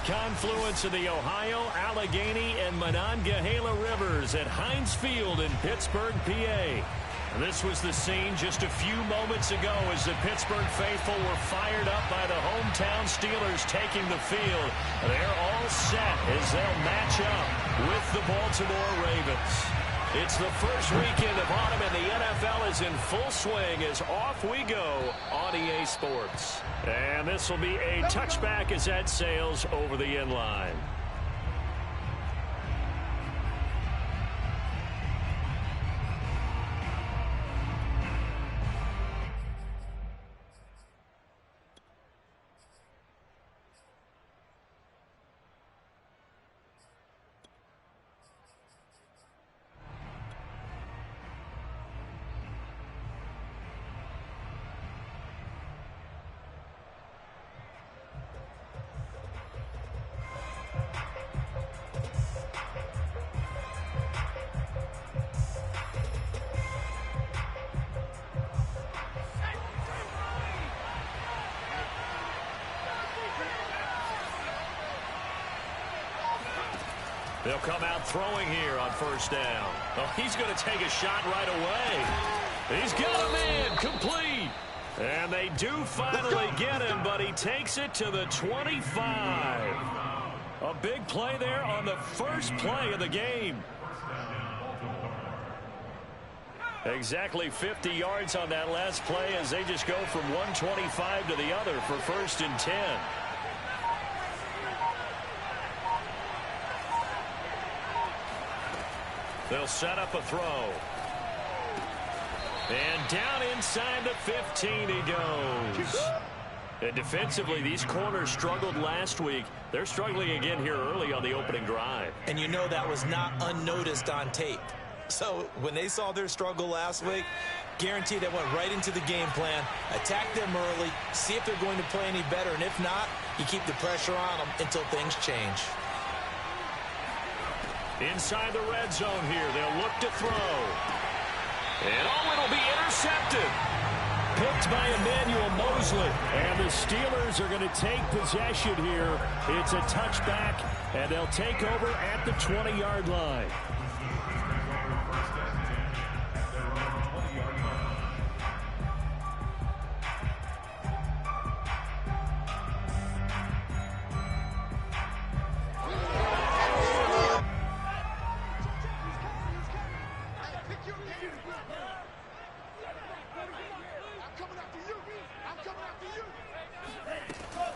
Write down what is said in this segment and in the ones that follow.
confluence of the Ohio, Allegheny, and Monongahela Rivers at Heinz Field in Pittsburgh, PA. This was the scene just a few moments ago as the Pittsburgh faithful were fired up by the hometown Steelers taking the field. They're all set as they'll match up with the Baltimore Ravens. It's the first weekend of autumn, and the NFL is in full swing as off we go on EA Sports. And this will be a touchback as that sails over the end line. They'll come out throwing here on first down. Oh, he's going to take a shot right away. He's got a man complete. And they do finally get him, but he takes it to the 25. A big play there on the first play of the game. Exactly 50 yards on that last play as they just go from 125 to the other for 1st and 10. They'll set up a throw. And down inside the 15 he goes. And defensively, these corners struggled last week. They're struggling again here early on the opening drive. And you know that was not unnoticed on tape. So when they saw their struggle last week, guaranteed they went right into the game plan, attack them early, see if they're going to play any better. And if not, you keep the pressure on them until things change. Inside the red zone here, they'll look to throw. And oh, it'll be intercepted. Picked by Emmanuel Mosley. And the Steelers are going to take possession here. It's a touchback, and they'll take over at the 20-yard line.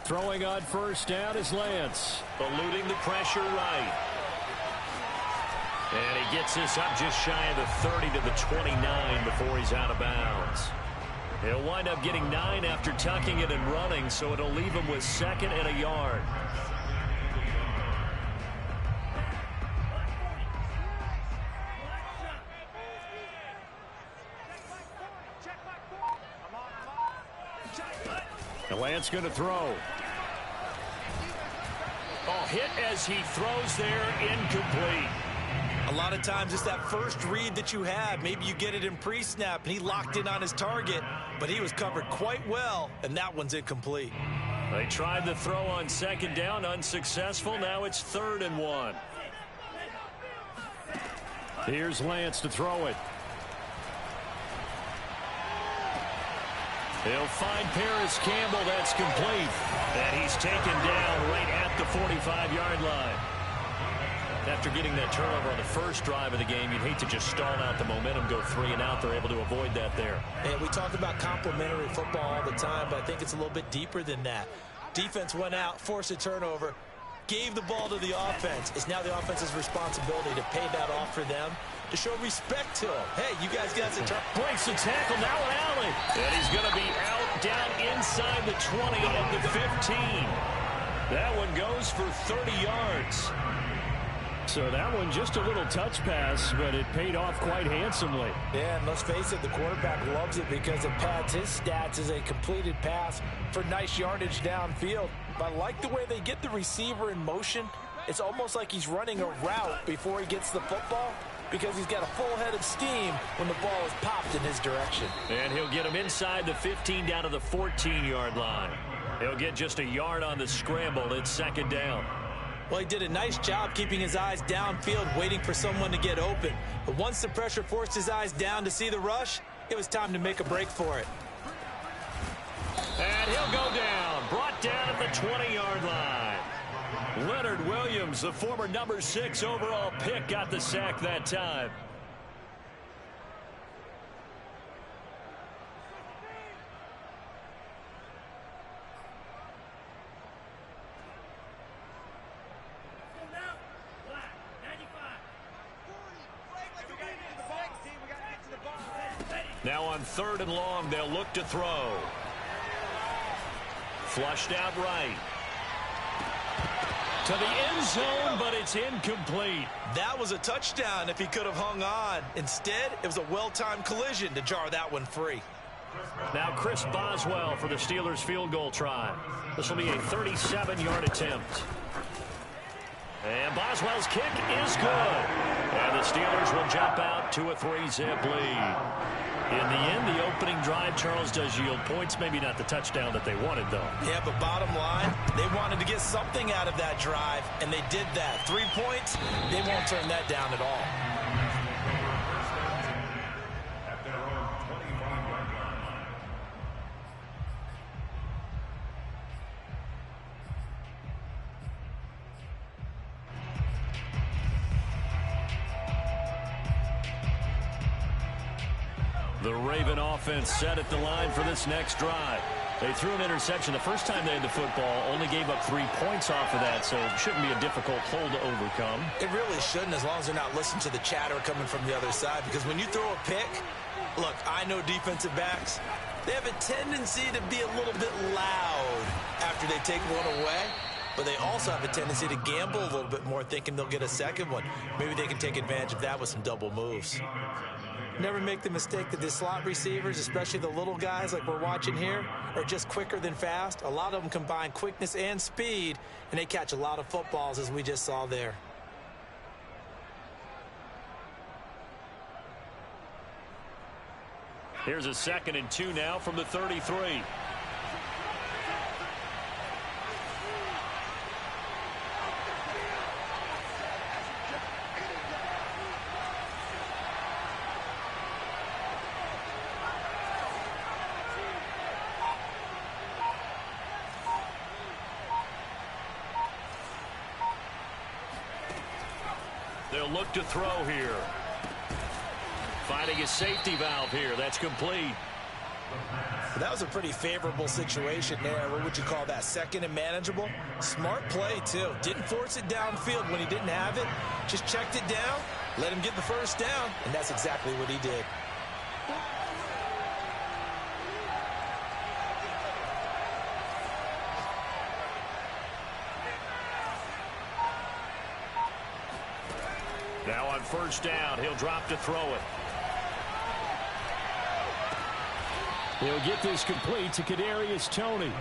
Throwing on first down is Lance, eluding the pressure right. And he gets this up just shy of the 30 to the 29 before he's out of bounds. He'll wind up getting 9 after tucking it and running, so it'll leave him with 2nd and a yard. And Lance going to throw. Oh, hit as he throws there, incomplete. A lot of times it's that first read that you have. Maybe you get it in pre-snap, and he locked in on his target, but he was covered quite well, and that one's incomplete. They tried the throw on 2nd down, unsuccessful. Now it's 3rd and 1. Here's Lance to throw it. He'll find Paris Campbell. That's complete. And he's taken down right at the 45-yard line. After getting that turnover on the first drive of the game, you'd hate to just stall out the momentum, go 3 and out. They're able to avoid that there. And we talk about complementary football all the time, but I think it's a little bit deeper than that. Defense went out, forced a turnover, gave the ball to the offense. It's now the offense's responsibility to pay that off for them, to show respect to him. Hey, you guys got some turn. Breaks the tackle, now an alley. And he's going to be out down inside the 20 at the 15. That one goes for 30 yards. So that one just a little touch pass, but it paid off quite handsomely. Yeah, and let's face it, the quarterback loves it because it pads his stats as a completed pass for nice yardage downfield. But I like the way they get the receiver in motion. It's almost like he's running a route before he gets the football, because he's got a full head of steam when the ball is popped in his direction. And he'll get him inside the 15 down to the 14-yard line. He'll get just a yard on the scramble. It's second down. Well, he did a nice job keeping his eyes downfield, waiting for someone to get open. But once the pressure forced his eyes down to see the rush, it was time to make a break for it. And he'll go down. Brought down at the 20-yard line. Leonard Williams, the former number 6 overall pick, got the sack that time. Now on 3rd and long, they'll look to throw. Flushed out right. To the end zone, but it's incomplete. That was a touchdown if he could have hung on. Instead, it was a well-timed collision to jar that one free. Now Chris Boswell for the Steelers field goal try. This will be a 37-yard attempt. And Boswell's kick is good. And the Steelers will jump out to a 3-zip lead. In the end, the opening drive, Charles, does yield points. Maybe not the touchdown that they wanted, though. Yeah, but bottom line, they wanted to get something out of that drive, and they did that. 3 points, they won't turn that down at all. The Raven offense set at the line for this next drive. They threw an interception the first time they had the football, only gave up 3 points off of that, so it shouldn't be a difficult hole to overcome. It really shouldn't, as long as they're not listening to the chatter coming from the other side, because when you throw a pick, look, I know defensive backs, they have a tendency to be a little bit loud after they take one away, but they also have a tendency to gamble a little bit more, thinking they'll get a second one. Maybe they can take advantage of that with some double moves. Never make the mistake that the slot receivers, especially the little guys like we're watching here, are just quicker than fast. A lot of them combine quickness and speed, and they catch a lot of footballs, as we just saw there. Here's a 2nd and 2 now from the 33. They'll look to throw here. Finding a safety valve here. That's complete. That was a pretty favorable situation there. What would you call that? 2nd and manageable? Smart play, too. Didn't force it downfield when he didn't have it. Just checked it down, let him get the first down, and that's exactly what he did. Now on 1st down, he'll drop to throw it. He'll get this complete to Kadarius Toney.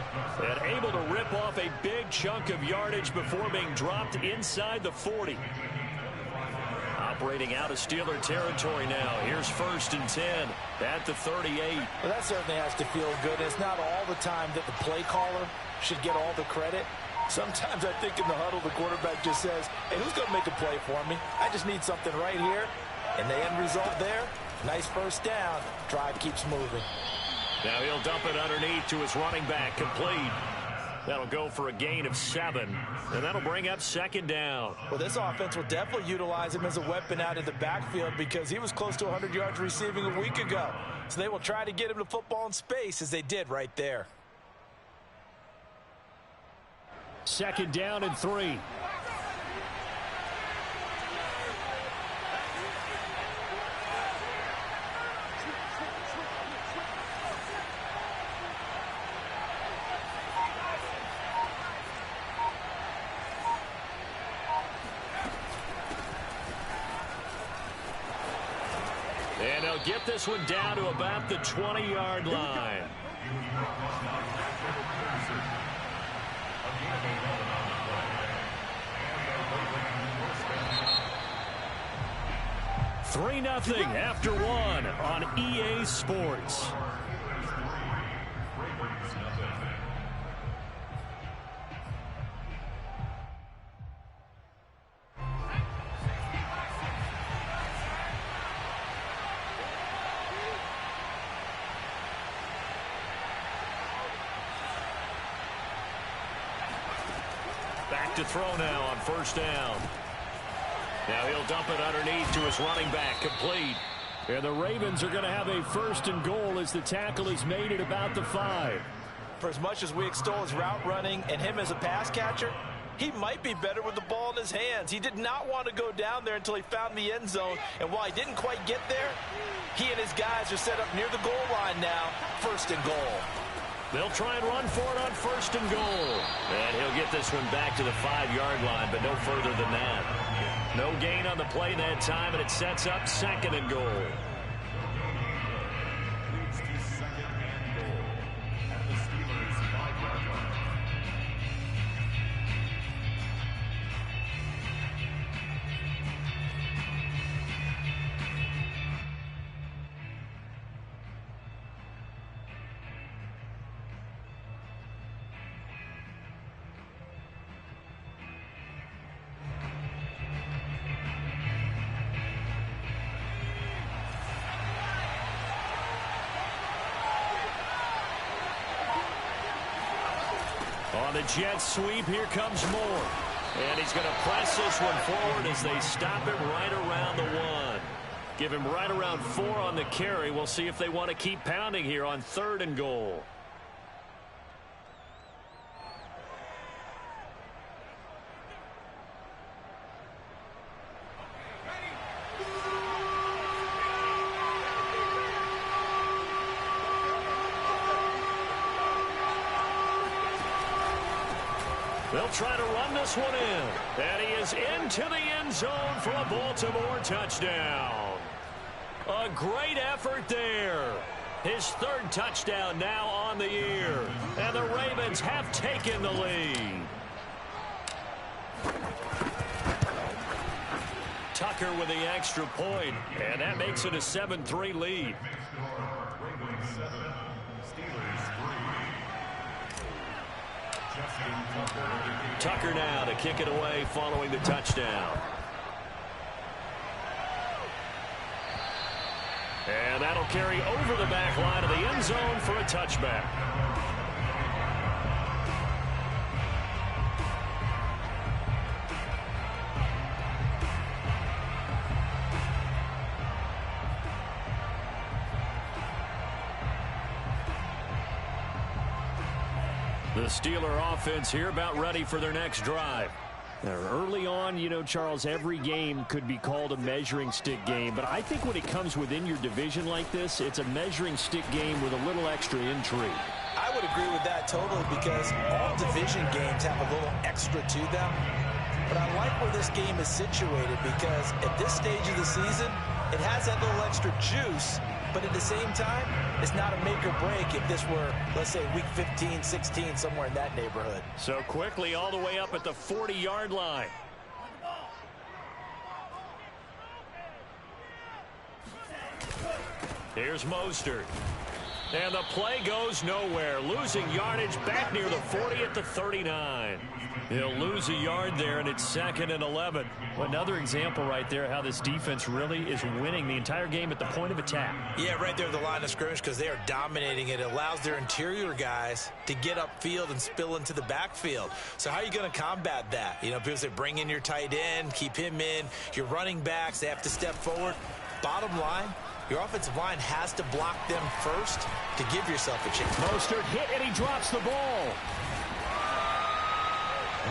And able to rip off a big chunk of yardage before being dropped inside the 40. Operating out of Steeler territory now. Here's 1st and 10 at the 38. Well, that certainly has to feel good. It's not all the time that the play caller should get all the credit. Sometimes I think in the huddle, the quarterback just says, hey, who's going to make a play for me? I just need something right here. And the end result there, nice first down. Drive keeps moving. Now he'll dump it underneath to his running back, complete. That'll go for a gain of 7, and that'll bring up 2nd down. Well, this offense will definitely utilize him as a weapon out of the backfield because he was close to 100 yards receiving a week ago. So they will try to get him the football in space as they did right there. 2nd down and 3. And they'll get this one down to about the 20-yard line. Three nothing after 1 on EA Sports. Back to throw now on first down. Now he'll dump it underneath to his running back, complete. And the Ravens are going to have a first and goal as the tackle is made at about the 5. For as much as we extol his route running and him as a pass catcher, he might be better with the ball in his hands. He did not want to go down there until he found the end zone. And while he didn't quite get there, he and his guys are set up near the goal line now. First and goal. They'll try and run for it on first and goal. And he'll get this one back to the 5-yard line, but no further than that. No gain on the play that time, and it sets up second and goal. On the jet sweep, here comes Moore. And he's going to press this one forward as they stop him right around the 1. Give him right around 4 on the carry. We'll see if they want to keep pounding here on third and goal. They'll try to run this one in. And he is into the end zone for a Baltimore touchdown. A great effort there. His third touchdown now on the year. And the Ravens have taken the lead. Tucker with the extra point, and that makes it a 7-3 lead. Tucker now to kick it away following the touchdown. And that'll carry over the back line of the end zone for a touchback. The Steeler offense here about ready for their next drive. Now, early on, you know, Charles, every game could be called a measuring stick game. But I think when it comes within your division like this, it's a measuring stick game with a little extra intrigue. I would agree with that totally because all division games have a little extra to them. But I like where this game is situated because at this stage of the season, it has that little extra juice. But at the same time, it's not a make or break if this were, let's say, week 15, 16, somewhere in that neighborhood. So quickly all the way up at the 40-yard line. Here's Mostert. And the play goes nowhere. Losing yardage back near the 40 at the 39. He'll lose a yard there, and it's 2nd and 11. Another example right there how this defense really is winning the entire game at the point of attack. Yeah, right there at the line of scrimmage because they are dominating it. It allows their interior guys to get upfield and spill into the backfield. So how are you going to combat that? You know, people say bring in your tight end, keep him in. Your running backs, they have to step forward. Bottom line, your offensive line has to block them first to give yourself a chance. Mostert hit, and he drops the ball.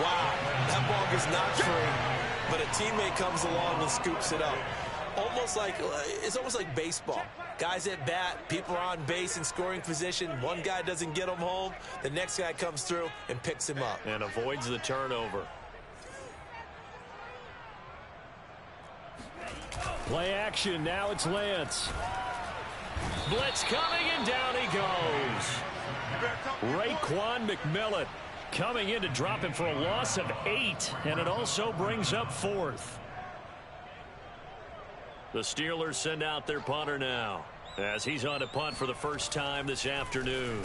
Wow, that ball gets knocked free, but a teammate comes along and scoops it up. It's almost like baseball. Guys at bat, people are on base in scoring position. One guy doesn't get him home. The next guy comes through and picks him up. And avoids the turnover. Play action, now it's Lance. Blitz coming, and down he goes. Raekwon McMillan coming in to drop him for a loss of 8, and it also brings up 4th. The Steelers send out their punter now, as he's on a punt for the first time this afternoon.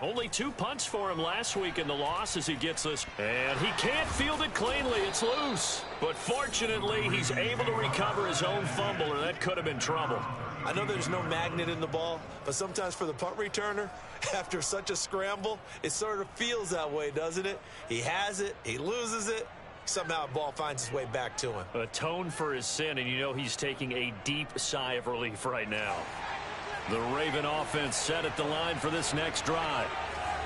Only 2 punts for him last week in the loss as he gets this. And he can't field it cleanly. It's loose. But fortunately, he's able to recover his own fumble, or that could have been trouble. I know there's no magnet in the ball, but sometimes for the punt returner, after such a scramble, it sort of feels that way, doesn't it? He has it, he loses it, somehow the ball finds its way back to him. Atone for his sin, and you know he's taking a deep sigh of relief right now. The Raven offense set at the line for this next drive.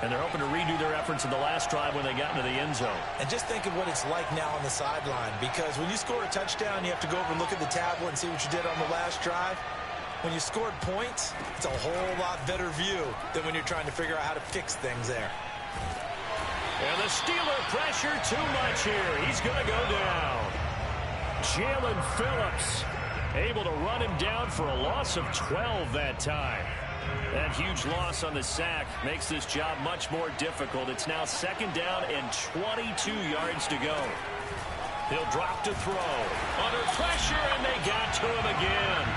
And they're hoping to redo their efforts in the last drive when they got into the end zone. And just think of what it's like now on the sideline, because when you score a touchdown, you have to go over and look at the tablet and see what you did on the last drive. When you scored points, it's a whole lot better view than when you're trying to figure out how to fix things there. And the Steeler pressure too much here. He's going to go down. Jalen Phillips able to run him down for a loss of 12 that time. That huge loss on the sack makes this job much more difficult. It's now 2nd down and 22 yards to go. He'll drop to throw. Under pressure, and they got to him again.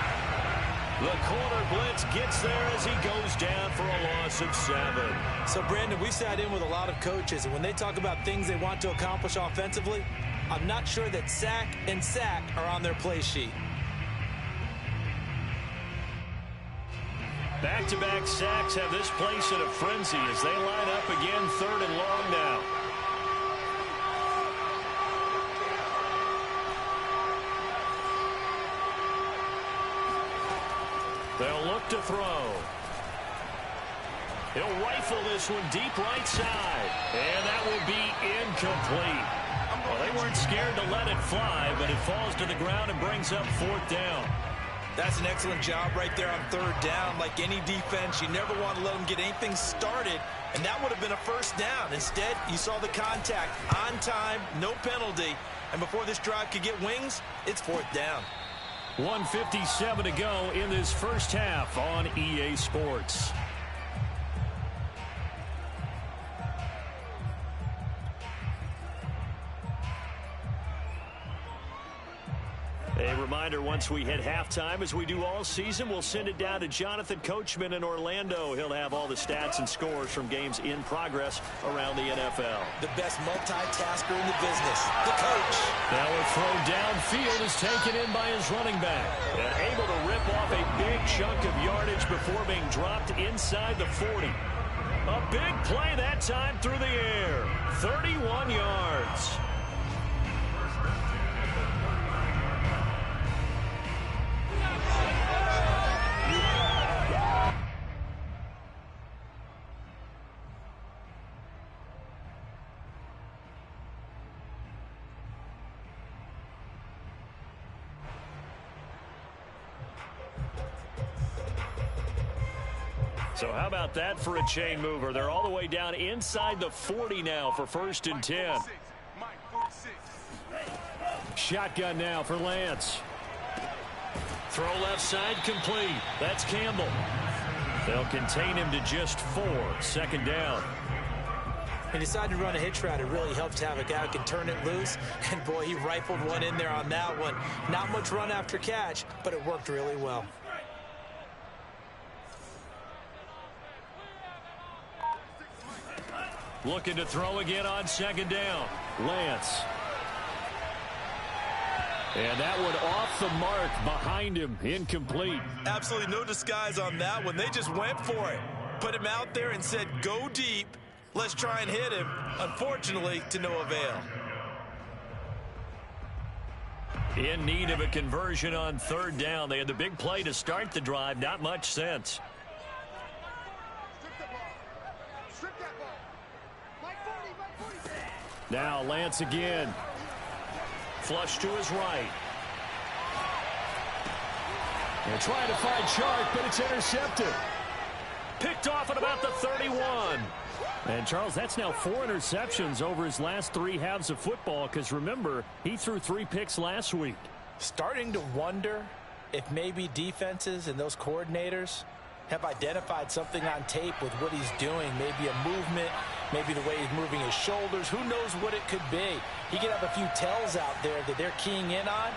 The corner blitz gets there as he goes down for a loss of 7. So, Brandon, we sat in with a lot of coaches, and when they talk about things they want to accomplish offensively, I'm not sure that sack and sack are on their play sheet. Back-to-back sacks have this place in a frenzy as they line up again 3rd and long now. They'll look to throw. He'll rifle this one deep right side. And that will be incomplete. Well, they weren't scared to let it fly, but it falls to the ground and brings up 4th down. That's an excellent job right there on 3rd down. Like any defense, you never want to let them get anything started, and that would have been a 1st down. Instead, you saw the contact on time, no penalty, and before this drive could get wings, it's 4th down. 1:57 to go in this first half on EA Sports. A reminder, once we hit halftime, as we do all season, we'll send it down to Jonathan Coachman in Orlando. He'll have all the stats and scores from games in progress around the NFL. The best multitasker in the business, the coach. Now a throw downfield is taken in by his running back. And able to rip off a big chunk of yardage before being dropped inside the 40. A big play that time through the air. 31 yards. So how about that for a chain mover? They're all the way down inside the 40 now for 1st and 10. Shotgun now for Lance. Throw left side complete. That's Campbell. They'll contain him to just 4. 2nd down. He decided to run a hitch route. It really helped Havoc out, can turn it loose. And, boy, he rifled one in there on that one. Not much run after catch, but it worked really well. Looking to throw again on 2nd down. Lance. And that one off the mark behind him. Incomplete. Absolutely no disguise on that one. They just went for it. Put him out there and said, go deep. Let's try and hit him. Unfortunately, to no avail. In need of a conversion on 3rd down. They had the big play to start the drive. Not much sense. Now Lance again. Flush to his right. They're trying to find Chark, but it's intercepted. Picked off at about the 31. And, Charles, that's now 4 interceptions over his last 3 halves of football, because, remember, he threw 3 picks last week. Starting to wonder if maybe defenses and those coordinators have identified something on tape with what he's doing. Maybe a movement, maybe the way he's moving his shoulders. Who knows what it could be? He could have a few tells out there that they're keying in on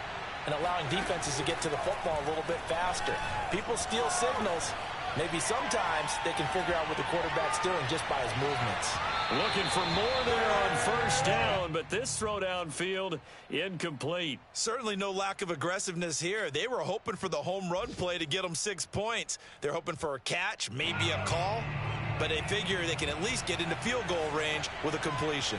and allowing defenses to get to the football a little bit faster. People steal signals. Maybe sometimes they can figure out what the quarterback's doing just by his movements. Looking for more there on first down, but this throw downfield incomplete. Certainly no lack of aggressiveness here. They were hoping for the home run play to get them 6 points. They're hoping for a catch, maybe a call, but they figure they can at least get into field goal range with a completion.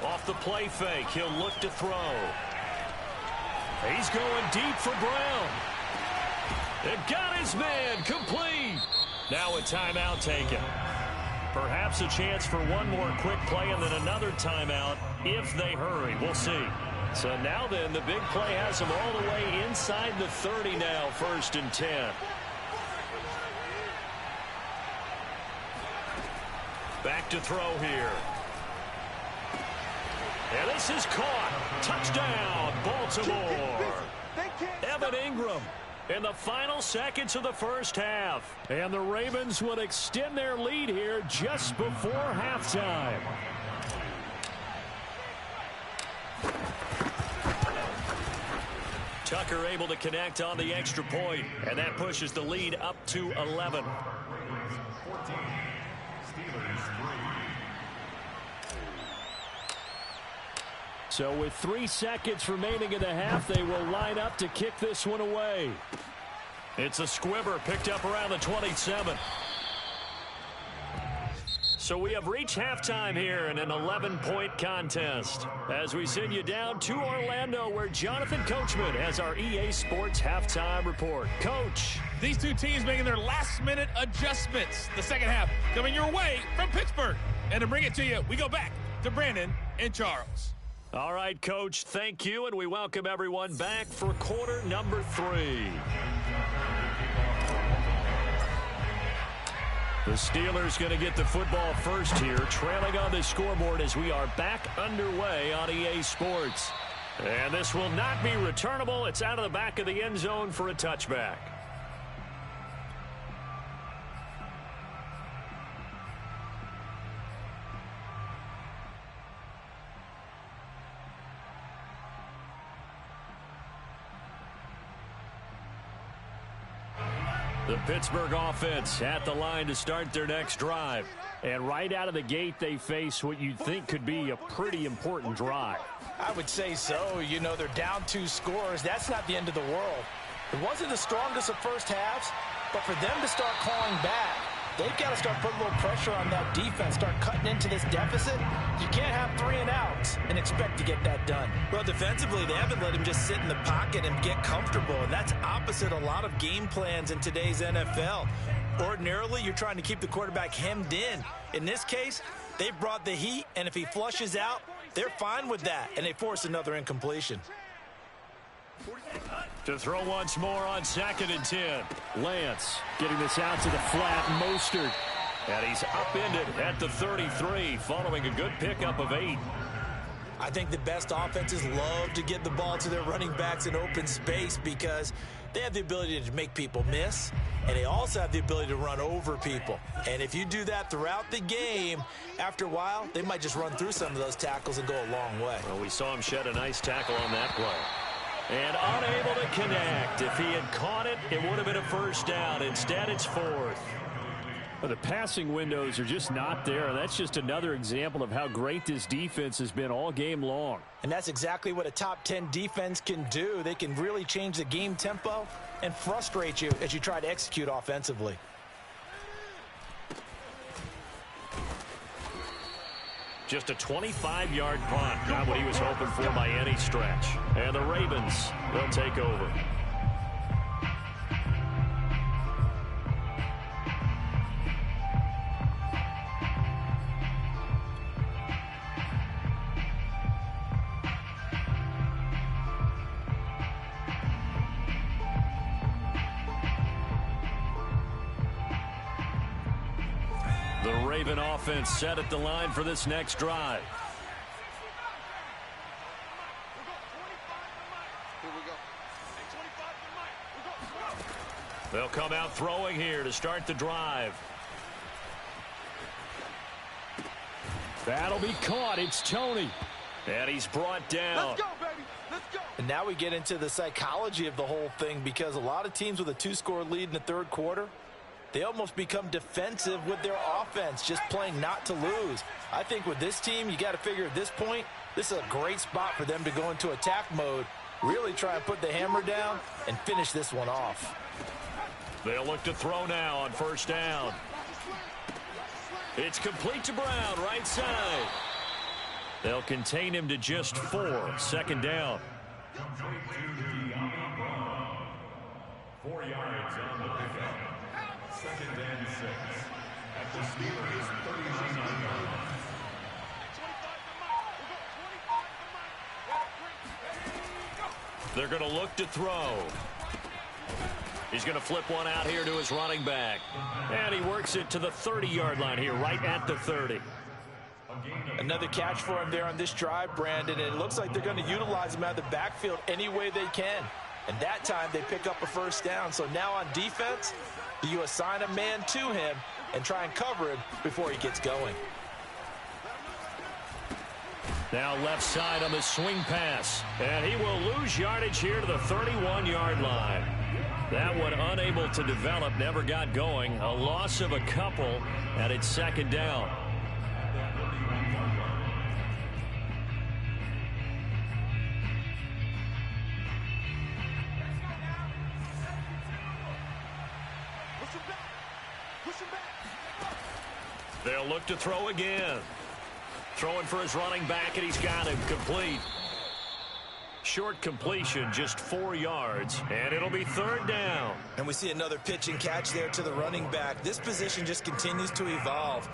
Off the play fake, he'll look to throw. He's going deep for Brown. It got his man complete. Now a timeout taken. Perhaps a chance for one more quick play and then another timeout if they hurry. We'll see. So now then, the big play has them all the way inside the 30 now, 1st and 10. Back to throw here. And this is caught. Touchdown, Baltimore. Evan Ingram in the final seconds of the first half. And the Ravens would extend their lead here just before halftime. Tucker able to connect on the extra point, and that pushes the lead up to 11. So with 3 seconds remaining in the half, they will line up to kick this one away. It's a squibber picked up around the 27. So we have reached halftime here in an 11-point contest as we send you down to Orlando where Jonathan Coachman has our EA Sports halftime report. Coach. These two teams making their last-minute adjustments. The second half coming your way from Pittsburgh. And to bring it to you, we go back to Brandon and Charles. All right, Coach, thank you, and we welcome everyone back for quarter number 3. The Steelers going to get the football first here, trailing on the scoreboard as we are back underway on EA Sports. And this will not be returnable. It's out of the back of the end zone for a touchback. The Pittsburgh offense at the line to start their next drive. And right out of the gate, they face what you'd think could be a pretty important drive. I would say so. You know, they're down 2 scores. That's not the end of the world. It wasn't the strongest of first halves, but for them to start clawing back, they've got to start putting a little pressure on that defense, start cutting into this deficit. You can't have 3 and outs and expect to get that done. Well, defensively, they haven't let him just sit in the pocket and get comfortable, and that's opposite a lot of game plans in today's NFL. Ordinarily, you're trying to keep the quarterback hemmed in. In this case, they brought the heat, and if he flushes out, they're fine with that, and they force another incompletion. To throw once more on 2nd and 10. Lance getting this out to the flat. Mostert. And he's upended at the 33 following a good pickup of 8. I think the best offenses love to get the ball to their running backs in open space because they have the ability to make people miss, and they also have the ability to run over people. And if you do that throughout the game, after a while, they might just run through some of those tackles and go a long way. Well, we saw him shed a nice tackle on that play. And unable to connect. If he had caught it, it would have been a first down. Instead, it's 4th. Well, the passing windows are just not there. That's just another example of how great this defense has been all game long. And that's exactly what a top 10 defense can do. They can really change the game tempo and frustrate you as you try to execute offensively. Just a 25-yard punt. Not what he was hoping for by any stretch. And the Ravens will take over. The Raven offense set at the line for this next drive. They'll come out throwing here to start the drive. That'll be caught. It's Tony. And he's brought down. Let's go, baby. Let's go. And now we get into the psychology of the whole thing, because a lot of teams with a 2-score lead in the third quarter, they almost become defensive with their offense, just playing not to lose. I think with this team, you got to figure at this point, this is a great spot for them to go into attack mode, really try and put the hammer down and finish this one off. They'll look to throw now on first down. It's complete to Brown, right side. They'll contain him to just 4. Second down. 4 yards on the pickup. Second and 6. At the Steelers' 39-yard line. They're going to look to throw. He's going to flip one out here to his running back. And he works it to the 30-yard line here, right at the 30. Another catch for him there on this drive, Brandon, and it looks like they're going to utilize him out of the backfield any way they can. And that time they pick up a first down. So now on defense, do you assign a man to him and try and cover him before he gets going? Now left side on the swing pass. And he will lose yardage here to the 31-yard line. That one unable to develop, never got going. A loss of a couple, and it's second down. They'll look to throw again. Throwing for his running back, and he's got him complete. Short completion, just 4 yards, and it'll be third down. And we see another pitch and catch there to the running back. This position just continues to evolve.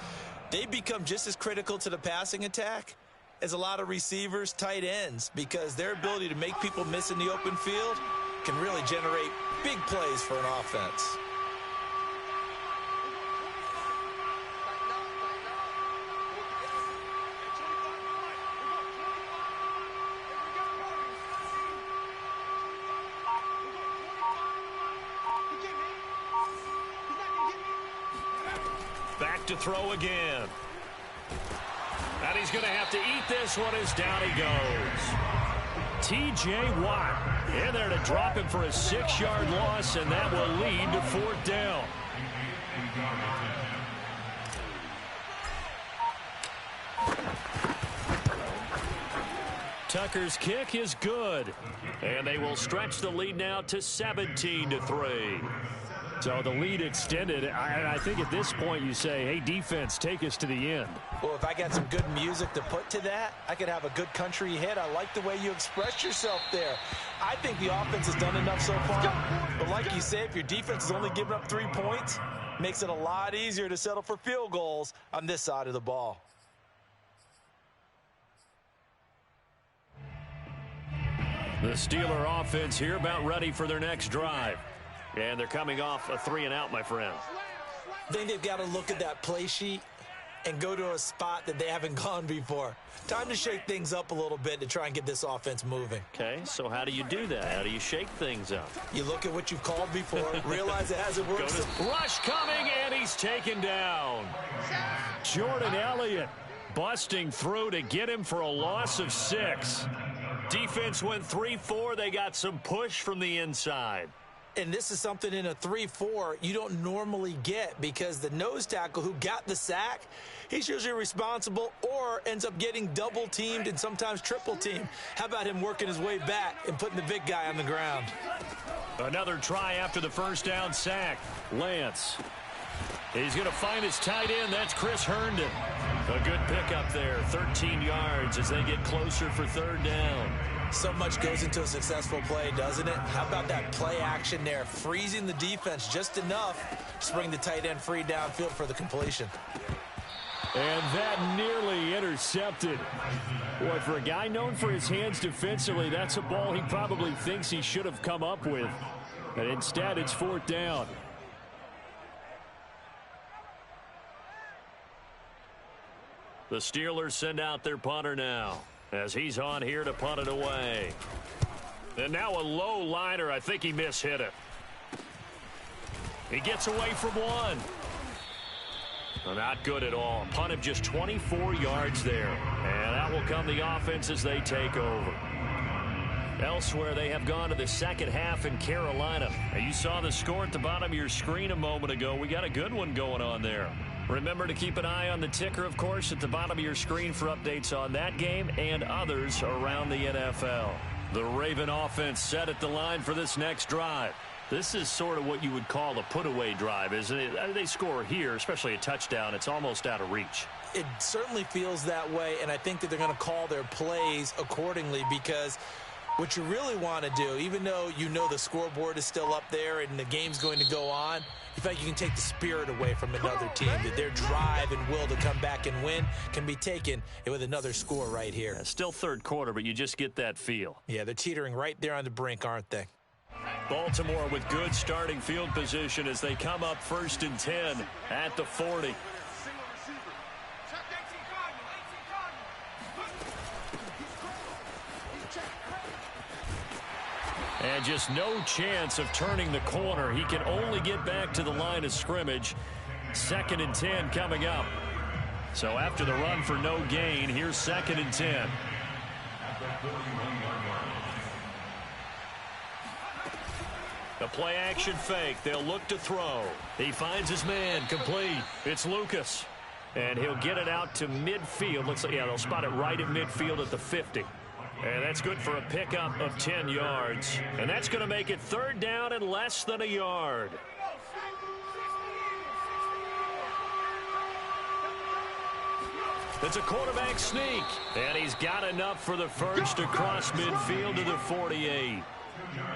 They become just as critical to the passing attack as a lot of receivers, tight ends, because their ability to make people miss in the open field can really generate big plays for an offense. Back to throw again. And he's going to have to eat this one as down he goes. T.J. Watt in there to drop him for a 6-yard loss, and that will lead to fourth down. Tucker's kick is good. And they will stretch the lead now to 17-3. So the lead extended. I think at this point you say, hey, defense, take us to the end. Well, if I got some good music to put to that, I could have a good country hit. I like the way you express yourself there. I think the offense has done enough so far. But like you say, if your defense is only giving up 3 points, it makes it a lot easier to settle for field goals on this side of the ball. The Steeler offense here about ready for their next drive. And they're coming off a 3-and-out, my friend. I think they've got to look at that play sheet and go to a spot that they haven't gone before. Time to shake things up a little bit to try and get this offense moving. Okay, so how do you do that? How do you shake things up? You look at what you've called before, realize it hasn't worked. Rush coming, and he's taken down. Jordan Elliott busting through to get him for a loss of 6. Defense went 3-4. They got some push from the inside. And this is something in a 3-4 you don't normally get, because the nose tackle who got the sack, he's usually responsible or ends up getting double teamed and sometimes triple teamed. How about him working his way back and putting the big guy on the ground? Another try after the first down sack. Lance. He's going to find his tight end. That's Chris Herndon. A good pickup there. 13 yards as they get closer for third down. So much goes into a successful play, doesn't it? How about that play action there? Freezing the defense just enough to bring the tight end free downfield for the completion. And that nearly intercepted. Boy, for a guy known for his hands defensively, that's a ball he probably thinks he should have come up with. And instead, it's fourth down. The Steelers send out their punter now, as he's on here to punt it away. And now a low liner. I think he mishit it. He gets away from one. Well, not good at all. Punt of just 24 yards there. And that will come the offense as they take over. Elsewhere, they have gone to the second half in Carolina. And you saw the score at the bottom of your screen a moment ago. We got a good one going on there. Remember to keep an eye on the ticker, of course, at the bottom of your screen for updates on that game and others around the NFL. The Raven offense set at the line for this next drive. This is sort of what you would call a put-away drive, isn't it? They score here, especially a touchdown. It's almost out of reach. It certainly feels that way, and I think that they're going to call their plays accordingly because what you really want to do, even though you know the scoreboard is still up there and the game's going to go on, in fact, you can take the spirit away from another team, that their drive and will to come back and win can be taken with another score right here. Yeah, still third quarter, but you just get that feel. Yeah, they're teetering right there on the brink, aren't they? Baltimore with good starting field position as they come up 1st and 10 at the 40. And just no chance of turning the corner. He can only get back to the line of scrimmage. 2nd and 10 coming up. So after the run for no gain, here's 2nd and 10. The play action fake. They'll look to throw. He finds his man complete. It's Lucas. And he'll get it out to midfield. Looks like, yeah, they'll spot it right at midfield at the 50. And that's good for a pickup of 10 yards. And that's going to make it 3rd down and less than a yard. It's a quarterback sneak. And he's got enough for the first across midfield to the 48.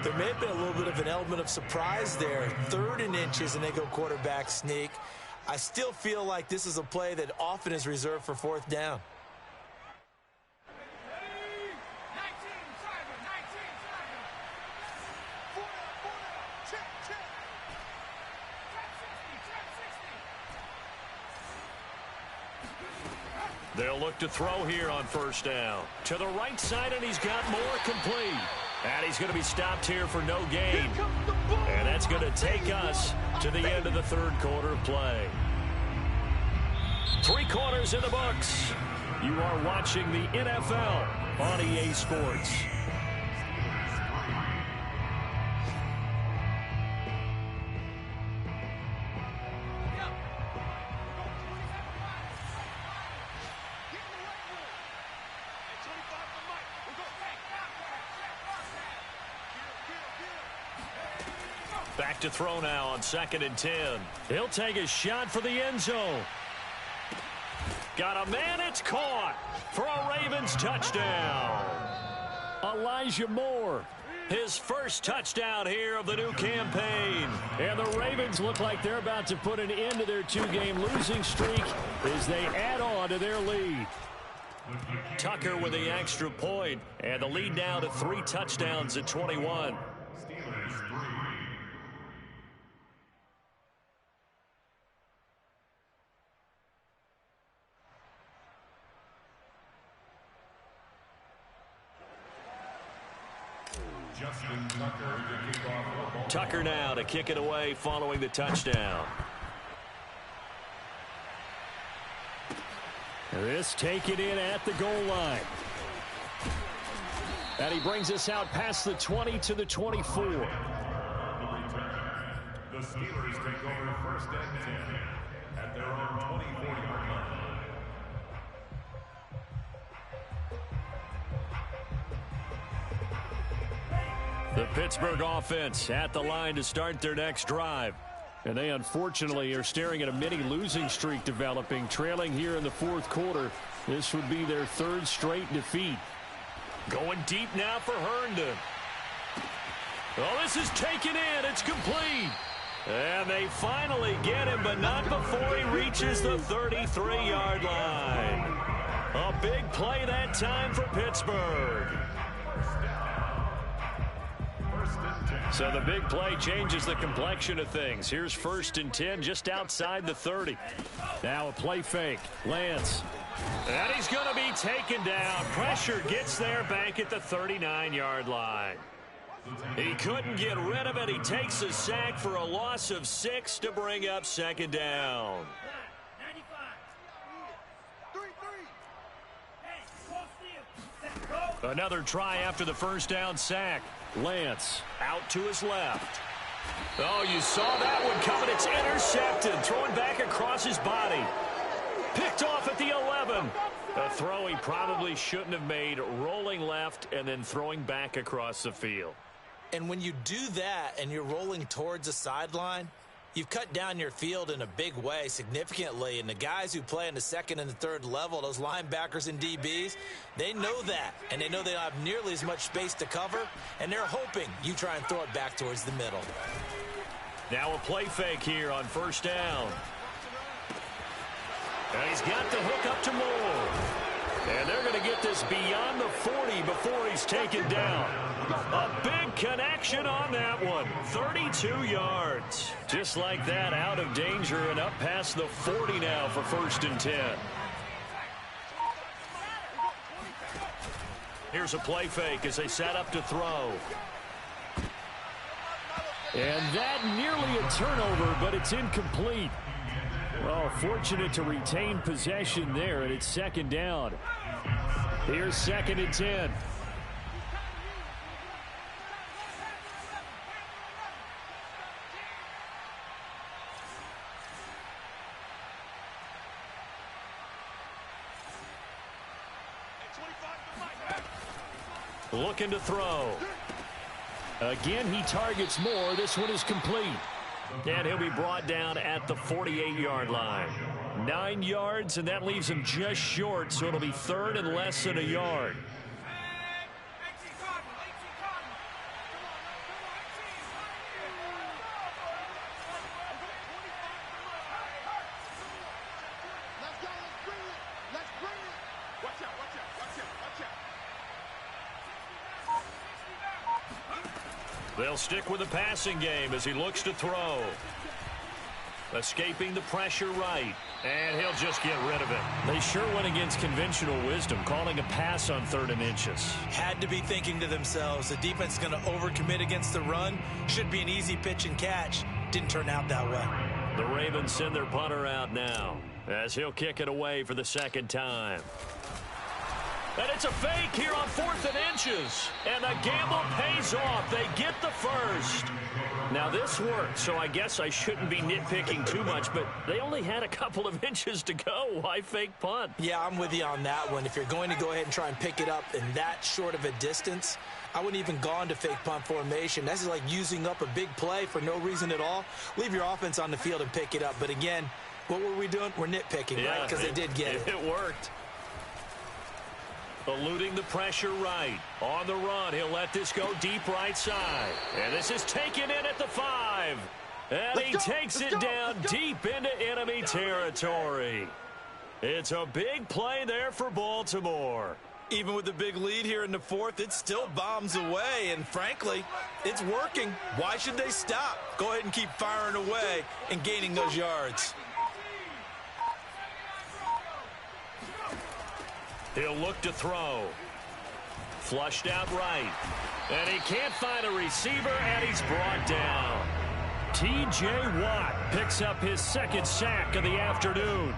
There may have been a little bit of an element of surprise there. 3rd and inches, and they go quarterback sneak. I still feel like this is a play that often is reserved for 4th down. They'll look to throw here on 1st down. To the right side, and he's got more complete. And he's going to be stopped here for no gain. And that's going to take us to the end of the 3rd quarter of play. 3 quarters in the books. You are watching the NFL on EA Sports. Back to throw now on 2nd and 10. He'll take a shot for the end zone. Got a man, it's caught for a Ravens touchdown. Elijah Moore, his first touchdown here of the new campaign. And the Ravens look like they're about to put an end to their 2-game losing streak as they add on to their lead. Tucker with the extra point, and the lead now to 3 touchdowns at 21. Tucker now to kick it away following the touchdown. This taken in at the goal line. And he brings us out past the 20 to the 24. The Steelers take over 1st and 10 at their own 24-yard line. The Pittsburgh offense at the line to start their next drive. And they unfortunately are staring at a mini losing streak developing, trailing here in the 4th quarter. This would be their 3rd straight defeat. Going deep now for Herndon. Oh, this is taken in. It's complete. And they finally get him, but not before he reaches the 33-yard line. A big play that time for Pittsburgh. So the big play changes the complexion of things. Here's 1st and 10 just outside the 30. Now a play fake. Lance. And he's going to be taken down. Pressure gets there back at the 39-yard line. He couldn't get rid of it. He takes a sack for a loss of 6 to bring up 2nd down. Another try after the first down sack. Lance out to his left. Oh, you saw that one coming. It's intercepted. Throwing back across his body. Picked off at the 11. A throw he probably shouldn't have made. Rolling left and then throwing back across the field. And when you do that and you're rolling towards the sideline, you've cut down your field in a big way significantly. And the guys who play in the second and the third level, those linebackers and DBs, they know that. And they know they don't have nearly as much space to cover. And they're hoping you try and throw it back towards the middle. Now a play fake here on first down. And he's got the hook up to Moore. And they're going to get this beyond the 40 before he's taken down. A big connection on that one. 32 yards. Just like that, out of danger and up past the 40 now for 1st and 10. Here's a play fake as they set up to throw. And that nearly a turnover, but it's incomplete. Well, fortunate to retain possession there, and it's 2nd down. Here's 2nd and 10. Looking to throw. Again, he targets Moore. This one is complete. And he'll be brought down at the 48-yard line. 9 yards, and that leaves him just short, so it'll be 3rd and less than a yard. They'll stick with the passing game as he looks to throw. Escaping the pressure right. And he'll just get rid of it. They sure went against conventional wisdom, calling a pass on 3rd and inches. Had to be thinking to themselves, the defense is going to overcommit against the run. Should be an easy pitch and catch. Didn't turn out that way. The Ravens send their punter out now as he'll kick it away for the 2nd time. And it's a fake here on 4th and inches. And the gamble pays off. They get the first. Now, this worked, so I guess I shouldn't be nitpicking too much, but they only had a couple of inches to go. Why fake punt? Yeah, I'm with you on that one. If you're going to go ahead and try and pick it up in that short of a distance, I wouldn't even gone to fake punt formation. That's like using up a big play for no reason at all. Leave your offense on the field and pick it up. But again, what were we doing? We're nitpicking, right? Because they did get it. It worked. Eluding the pressure right. On the run, he'll let this go deep right side. And this is taken in at the 5. And he takes it down deep into enemy territory. It's a big play there for Baltimore. Even with the big lead here in the 4th, it still bombs away. And frankly, it's working. Why should they stop? Go ahead and keep firing away and gaining those yards. He'll look to throw. Flushed out right. And he can't find a receiver, and he's brought down. T.J. Watt picks up his 2nd sack of the afternoon.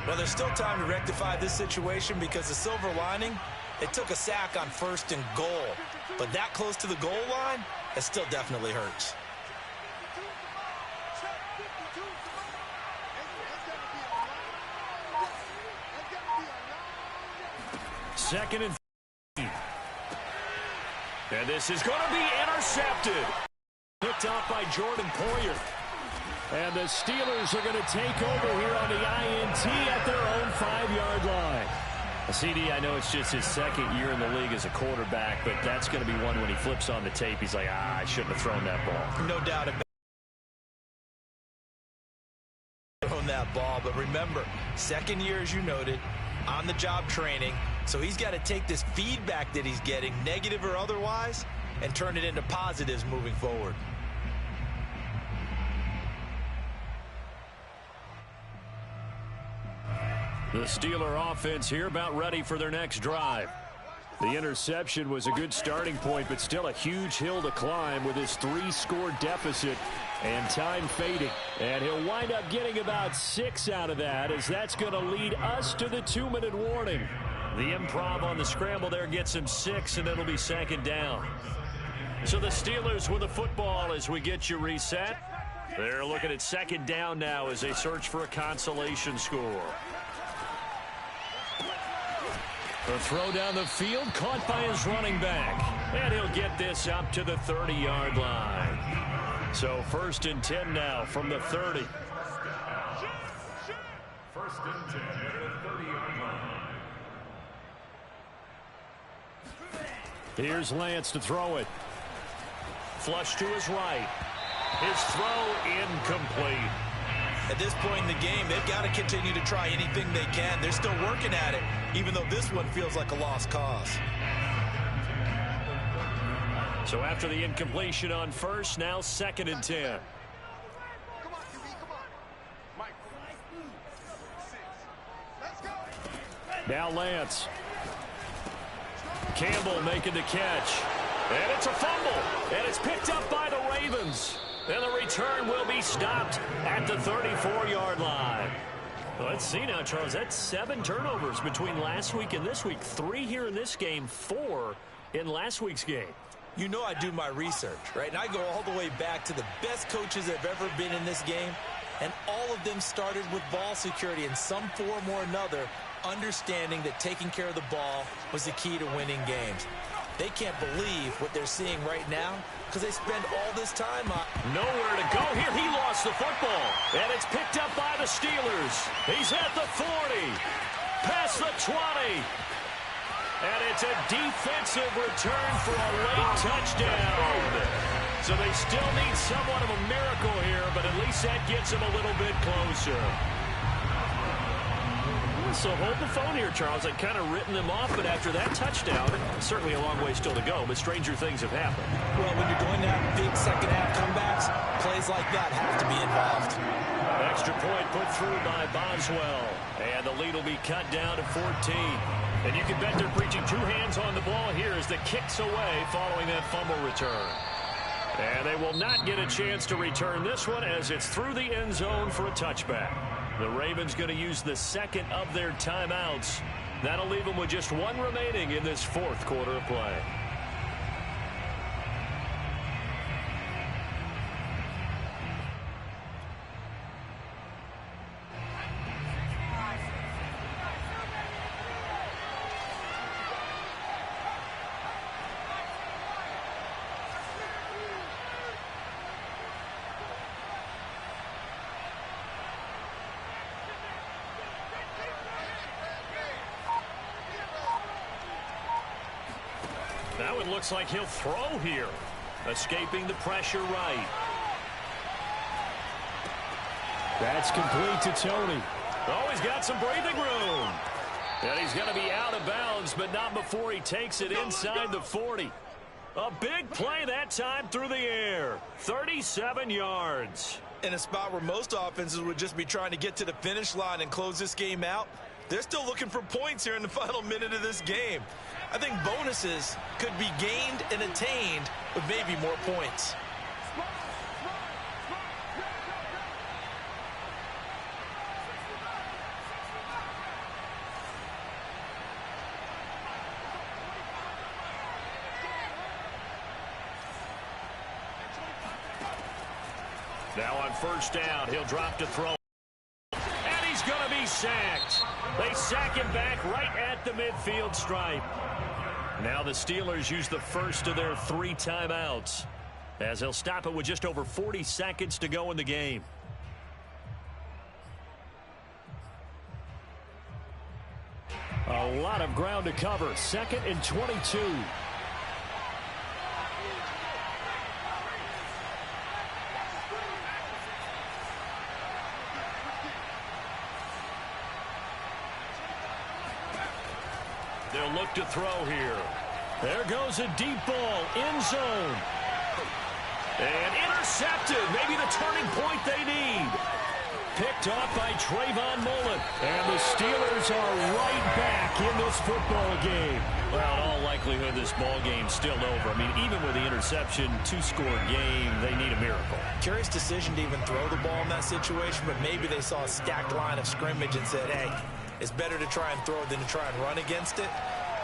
Well, there's still time to rectify this situation because the silver lining, it took a sack on 1st and goal. But that close to the goal line, it still definitely hurts. Second and 3. And this is going to be intercepted. Picked off by Jordan Poyer. And the Steelers are going to take over here on the INT at their own 5-yard line. CD, I know it's just his 2nd year in the league as a quarterback, but that's going to be one when he flips on the tape. He's like, I shouldn't have thrown that ball. No doubt about it. Thrown that ball, but remember, 2nd year, as you noted, on-the-job training. So he's got to take this feedback that he's getting, negative or otherwise, and turn it into positives moving forward. The Steeler offense here about ready for their next drive. The interception was a good starting point, but still a huge hill to climb with his 3-score deficit and time fading. And he'll wind up getting about 6 out of that, as that's going to lead us to the 2-minute warning. The improv on the scramble there gets him 6, and it'll be second down. So the Steelers with the football as we get you reset. They're looking at second down now as they search for a consolation score. The throw down the field, caught by his running back. And he'll get this up to the 30-yard line. So 1st and 10 now from the 30. 1st and 10 at the 30-yard line. Here's Lance to throw it. Flush to his right. His throw incomplete. At this point in the game, they've got to continue to try anything they can. They're still working at it, even though this one feels like a lost cause. So after the incompletion on 1st, now 2nd and 10. Now Lance. Campbell making the catch. And it's a fumble. And it's picked up by the Ravens. And the return will be stopped at the 34-yard line. Well, let's see now, Charles. That's 7 turnovers between last week and this week. 3 here in this game, 4 in last week's game. You know I do my research, right? And I go all the way back to the best coaches that have ever been in this game. And all of them started with ball security in some form or another, understanding that taking care of the ball was the key to winning games. They can't believe what they're seeing right now because they spend all this time on. Nowhere to go here. He lost the football. And it's picked up by the Steelers. He's at the 40. Past the 20. And it's a defensive return for a late touchdown. So they still need somewhat of a miracle here, but at least that gets them a little bit closer. So hold the phone here, Charles. I'd kind of written them off, but after that touchdown, certainly a long way still to go, but stranger things have happened. Well, when you're going to have big second-half comebacks, plays like that have to be involved. Extra point put through by Boswell, and the lead will be cut down to 14. And you can bet they're preaching 2 hands on the ball here as the kick's away following that fumble return. And they will not get a chance to return this one as it's through the end zone for a touchback. The Ravens going to use the 2nd of their timeouts. That'll leave them with just 1 remaining in this 4th quarter of play. Now it looks like he'll throw here. Escaping the pressure right. That's complete to Tony. Oh, he's got some breathing room. And he's going to be out of bounds, but not before he takes it inside the 40. A big play that time through the air. 37 yards. In a spot where most offenses would just be trying to get to the finish line and close this game out, they're still looking for points here in the final minute of this game. I think bonuses could be gained and attained with maybe more points. Now on 1st down, he'll drop to throw. And he's going to be sacked. They sack him back right at the midfield stripe. Now the Steelers use the 1st of their 3 timeouts as they'll stop it with just over 40 seconds to go in the game. A lot of ground to cover. 2nd and 22. They'll look to throw here. There goes a deep ball, end zone. And intercepted. Maybe the turning point they need. Picked off by Trayvon Mullen. And the Steelers are right back in this football game. Well, in all likelihood, this ball game's still over. I mean, even with the interception, 2-score game, they need a miracle. Curious decision to even throw the ball in that situation, but maybe they saw a stacked line of scrimmage and said, hey, It's better to try and throw than to try and run against it.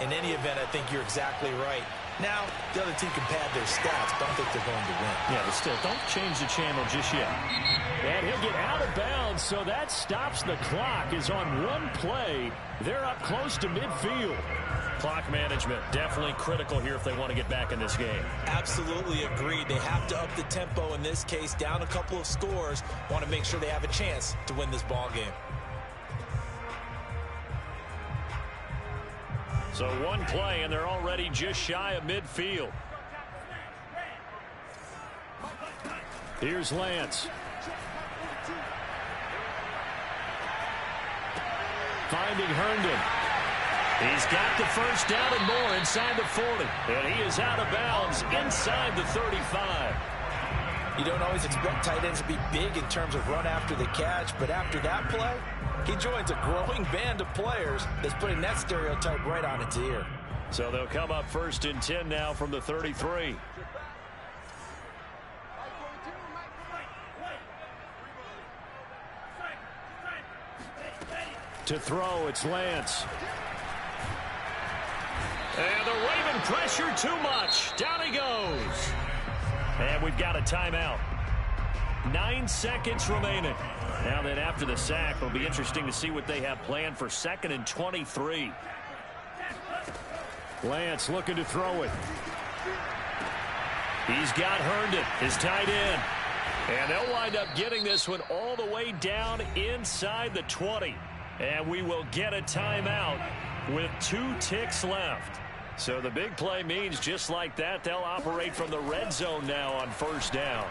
In any event, I think you're exactly right. Now, the other team can pad their stats, but I don't think they're going to win. Yeah, but still, don't change the channel just yet. And he'll get out of bounds, so that stops the clock. Is on one play. They're up close to midfield. Clock management, definitely critical here if they want to get back in this game. Absolutely agreed. They have to up the tempo in this case, down a couple of scores. Want to make sure they have a chance to win this ball game. So one play, and they're already just shy of midfield. Here's Lance. Finding Herndon. He's got the first down and more inside the 40. And he is out of bounds inside the 35. You don't always expect tight ends to be big in terms of run after the catch, but after that play, he joins a growing band of players that's putting that stereotype right on its ear. So they'll come up 1st and 10 now from the 33. To throw, it's Lance. And the Raven pressure too much. Down he goes. And we've got a timeout. 9 seconds remaining. Now then, after the sack, it'll be interesting to see what they have planned for 2nd and 23. Lance looking to throw it. He's got Herndon, his tight end. And they'll wind up getting this one all the way down inside the 20. And we will get a timeout with 2 ticks left. So the big play means just like that, they'll operate from the red zone now on 1st down.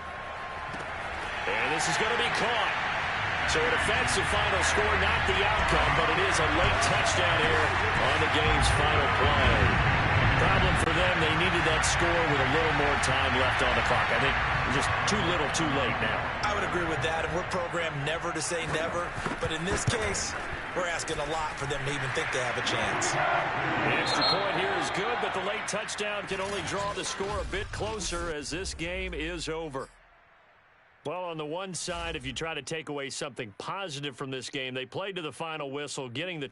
And this is going to be caught. So it affects the final score, not the outcome, but it is a late touchdown here on the game's final play. Problem for them, they needed that score with a little more time left on the clock. I think just too little, too late now. I would agree with that, and we're programmed never to say never. But in this case, we're asking a lot for them to even think they have a chance. The extra point here is good, but the late touchdown can only draw the score a bit closer as this game is over. Well, on the one side, if you try to take away something positive from this game, they played to the final whistle, getting the